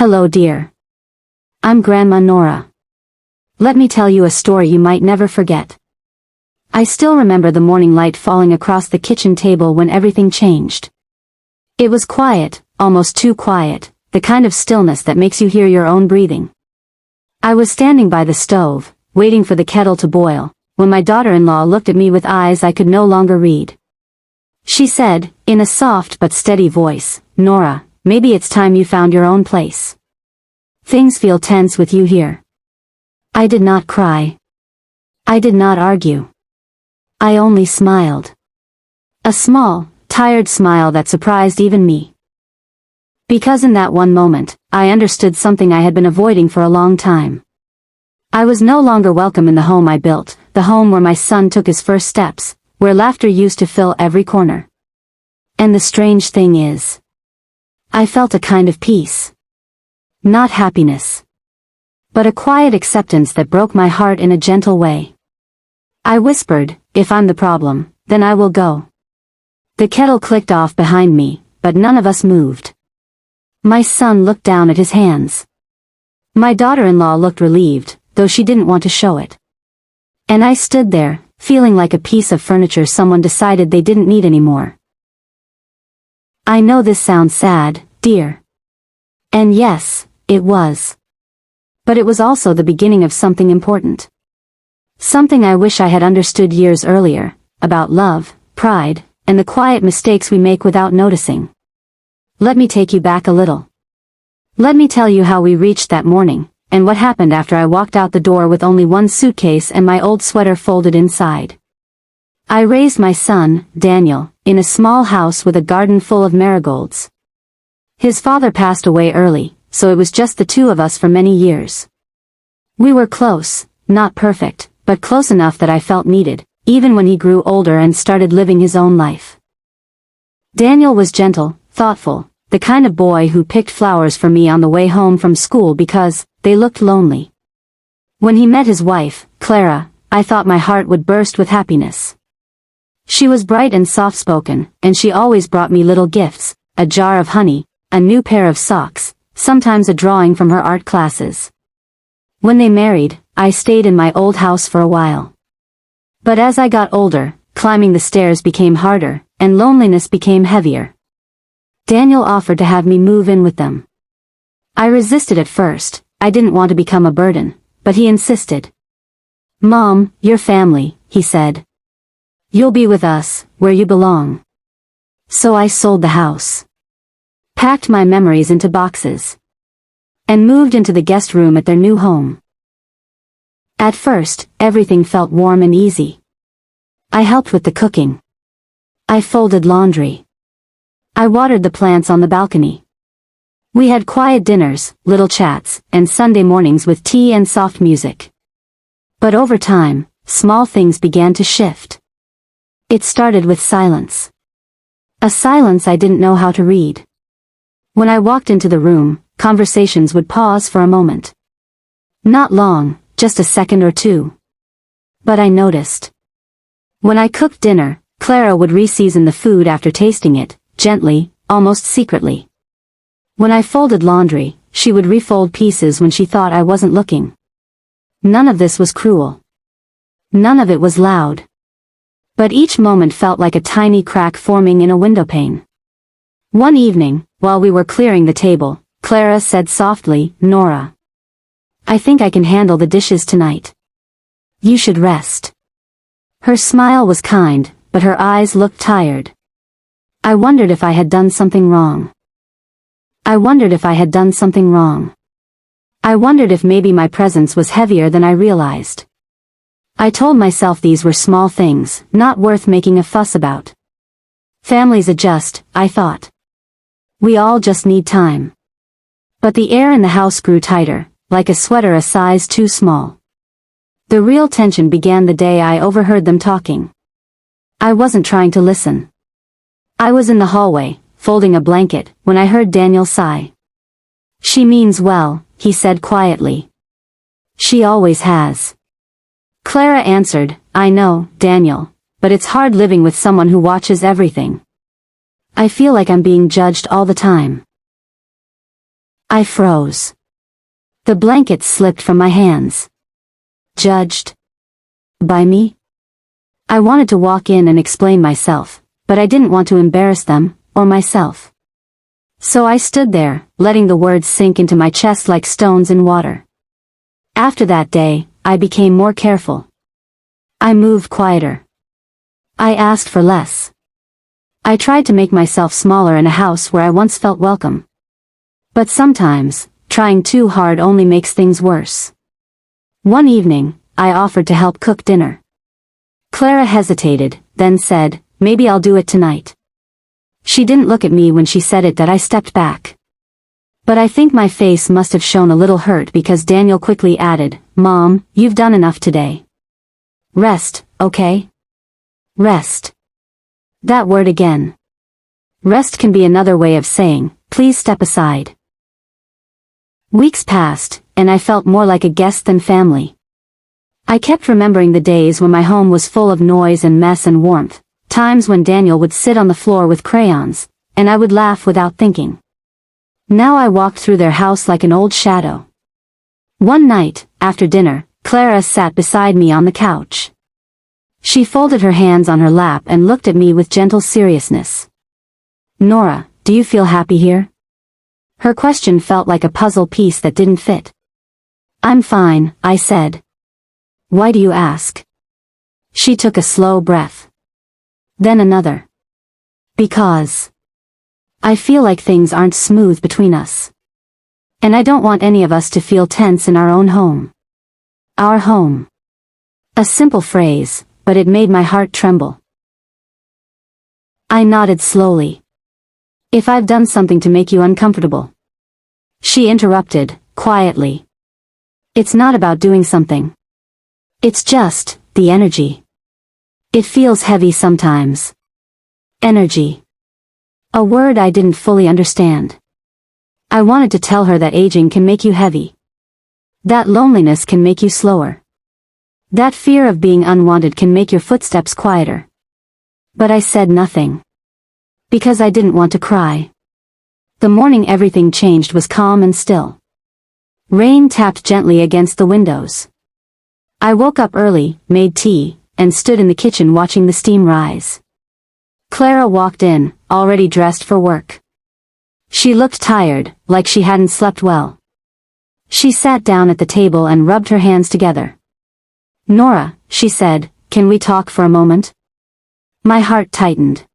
Hello dear. I'm Grandma Nora. Let me tell you a story you might never forget. I still remember the morning light falling across the kitchen table when everything changed. It was quiet, almost too quiet, the kind of stillness that makes you hear your own breathing. I was standing by the stove, waiting for the kettle to boil, when my daughter-in-law looked at me with eyes I could no longer read. She said, in a soft but steady voice, "Nora, maybe it's time you found your own place. Things feel tense with you here." I did not cry. I did not argue. I only smiled. A small, tired smile that surprised even me. Because in that one moment, I understood something I had been avoiding for a long time. I was no longer welcome in the home I built, the home where my son took his first steps, where laughter used to fill every corner. And the strange thing is, I felt a kind of peace. Not happiness, but a quiet acceptance that broke my heart in a gentle way. I whispered, "If I'm the problem, then I will go." The kettle clicked off behind me, but none of us moved. My son looked down at his hands. My daughter-in-law looked relieved, though she didn't want to show it. And I stood there, feeling like a piece of furniture someone decided they didn't need anymore. I know this sounds sad, dear. And yes, it was. But it was also the beginning of something important. Something I wish I had understood years earlier, about love, pride, and the quiet mistakes we make without noticing. Let me take you back a little. Let me tell you how we reached that morning, and what happened after I walked out the door with only one suitcase and my old sweater folded inside. I raised my son, Daniel, in a small house with a garden full of marigolds. His father passed away early, so it was just the two of us for many years. We were close, not perfect, but close enough that I felt needed, even when he grew older and started living his own life. Daniel was gentle, thoughtful, the kind of boy who picked flowers for me on the way home from school because they looked lonely. When he met his wife, Clara, I thought my heart would burst with happiness. She was bright and soft-spoken, and she always brought me little gifts, a jar of honey, a new pair of socks, sometimes a drawing from her art classes. When they married, I stayed in my old house for a while. But as I got older, climbing the stairs became harder, and loneliness became heavier. Daniel offered to have me move in with them. I resisted at first. I didn't want to become a burden, but he insisted. "Mom, you're family," he said. "You'll be with us, where you belong." So I sold the house, packed my memories into boxes, and moved into the guest room at their new home. At first, everything felt warm and easy. I helped with the cooking. I folded laundry. I watered the plants on the balcony. We had quiet dinners, little chats, and Sunday mornings with tea and soft music. But over time, small things began to shift. It started with silence. A silence I didn't know how to read. When I walked into the room, conversations would pause for a moment. Not long, just a second or two. But I noticed. When I cooked dinner, Clara would re-season the food after tasting it, gently, almost secretly. When I folded laundry, she would refold pieces when she thought I wasn't looking. None of this was cruel. None of it was loud. But each moment felt like a tiny crack forming in a windowpane. One evening, while we were clearing the table, Clara said softly, "Nora, I think I can handle the dishes tonight. You should rest." Her smile was kind, but her eyes looked tired. I wondered if I had done something wrong. I wondered if I had done something wrong. I wondered if maybe my presence was heavier than I realized. I told myself these were small things, not worth making a fuss about. Families adjust, I thought. We all just need time. But the air in the house grew tighter, like a sweater a size too small. The real tension began the day I overheard them talking. I wasn't trying to listen. I was in the hallway, folding a blanket, when I heard Daniel sigh. "She means well," he said quietly. "She always has." Clara answered, "I know, Daniel, but it's hard living with someone who watches everything. I feel like I'm being judged all the time." I froze. The blanket slipped from my hands. Judged? By me? I wanted to walk in and explain myself, but I didn't want to embarrass them, or myself. So I stood there, letting the words sink into my chest like stones in water. After that day, I became more careful. I moved quieter. I asked for less. I tried to make myself smaller in a house where I once felt welcome. But sometimes, trying too hard only makes things worse. One evening, I offered to help cook dinner. Clara hesitated, then said, "Maybe I'll do it tonight." She didn't look at me when she said it that I stepped back. But I think my face must have shown a little hurt because Daniel quickly added, "Mom, you've done enough today. Rest, okay? Rest." That word again. Rest can be another way of saying, "Please step aside." Weeks passed, and I felt more like a guest than family. I kept remembering the days when my home was full of noise and mess and warmth, times when Daniel would sit on the floor with crayons, and I would laugh without thinking. Now I walked through their house like an old shadow. One night, after dinner, Clara sat beside me on the couch. She folded her hands on her lap and looked at me with gentle seriousness. "Nora, do you feel happy here?" Her question felt like a puzzle piece that didn't fit. "I'm fine," I said. "Why do you ask?" She took a slow breath. Then another. "Because I feel like things aren't smooth between us. And I don't want any of us to feel tense in our own home. Our home." A simple phrase, but it made my heart tremble. I nodded slowly. "If I've done something to make you uncomfortable." She interrupted, quietly. "It's not about doing something. It's just, the energy. It feels heavy sometimes." Energy. A word I didn't fully understand. I wanted to tell her that aging can make you heavy. That loneliness can make you slower. That fear of being unwanted can make your footsteps quieter. But I said nothing. Because I didn't want to cry. The morning everything changed was calm and still. Rain tapped gently against the windows. I woke up early, made tea, and stood in the kitchen watching the steam rise. Clara walked in, already dressed for work. She looked tired, like she hadn't slept well. She sat down at the table and rubbed her hands together. "Nora," she said, "can we talk for a moment?" My heart tightened.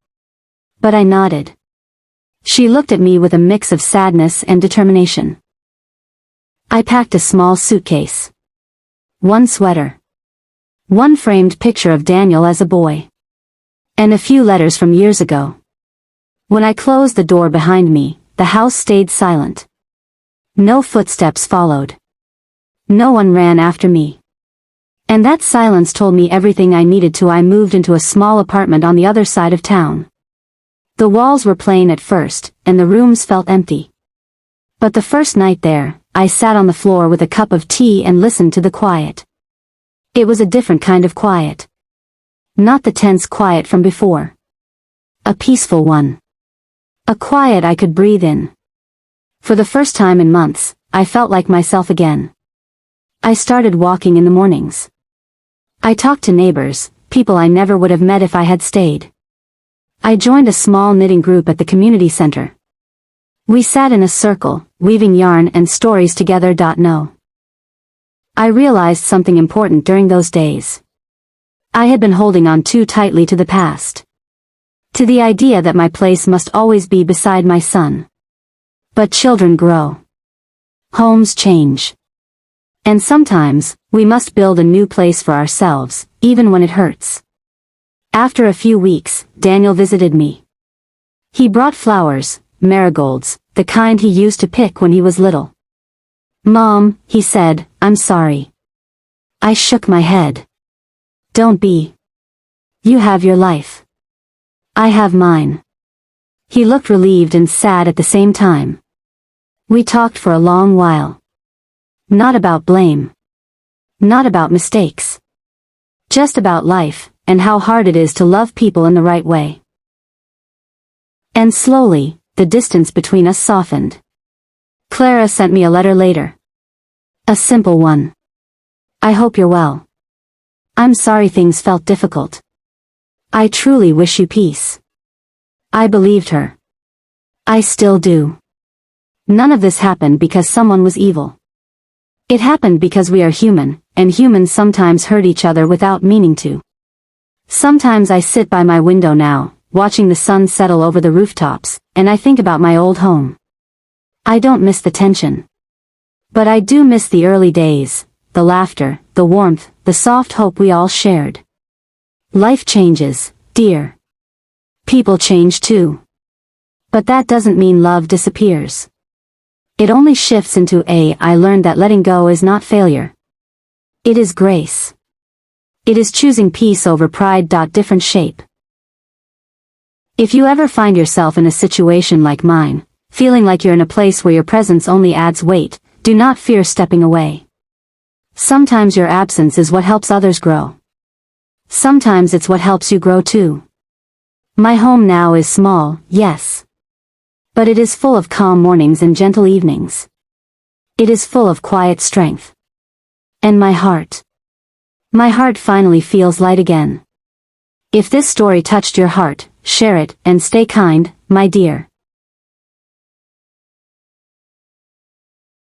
But I nodded. She looked at me with a mix of sadness and determination. I packed a small suitcase. One sweater. One framed picture of Daniel as a boy. And a few letters from years ago. When I closed the door behind me, the house stayed silent. No footsteps followed. No one ran after me. And that silence told me everything I needed to. I moved into a small apartment on the other side of town. The walls were plain at first, and the rooms felt empty. But the first night there, I sat on the floor with a cup of tea and listened to the quiet. It was a different kind of quiet. Not the tense quiet from before. A peaceful one. A quiet I could breathe in. For the first time in months, I felt like myself again. I started walking in the mornings. I talked to neighbors, people I never would have met if I had stayed. I joined a small knitting group at the community center. We sat in a circle, weaving yarn and stories together. No. I realized something important during those days. I had been holding on too tightly to the past. To the idea that my place must always be beside my son. But children grow. Homes change. And sometimes, we must build a new place for ourselves, even when it hurts. After a few weeks, Daniel visited me. He brought flowers, marigolds, the kind he used to pick when he was little. "Mom," he said, "I'm sorry." I shook my head. "Don't be. You have your life. I have mine." He looked relieved and sad at the same time. We talked for a long while. Not about blame. Not about mistakes. Just about life, and how hard it is to love people in the right way. And slowly, the distance between us softened. Clara sent me a letter later. A simple one. I hope you're well. I'm sorry things felt difficult. I truly wish you peace. I believed her. I still do. None of this happened because someone was evil. It happened because we are human, and humans sometimes hurt each other without meaning to. Sometimes I sit by my window now, watching the sun settle over the rooftops, and I think about my old home. I don't miss the tension. But I do miss the early days, the laughter, the warmth, the soft hope we all shared. Life changes, dear. People change too. But that doesn't mean love disappears. It only shifts into I learned that letting go is not failure. It is grace. It is choosing peace over pride. Different shape. If you ever find yourself in a situation like mine, feeling like you're in a place where your presence only adds weight, do not fear stepping away. Sometimes your absence is what helps others grow. Sometimes it's what helps you grow too. My home now is small, yes. But it is full of calm mornings and gentle evenings. It is full of quiet strength. And my heart finally feels light again. If this story touched your heart, share it, and stay kind, my dear.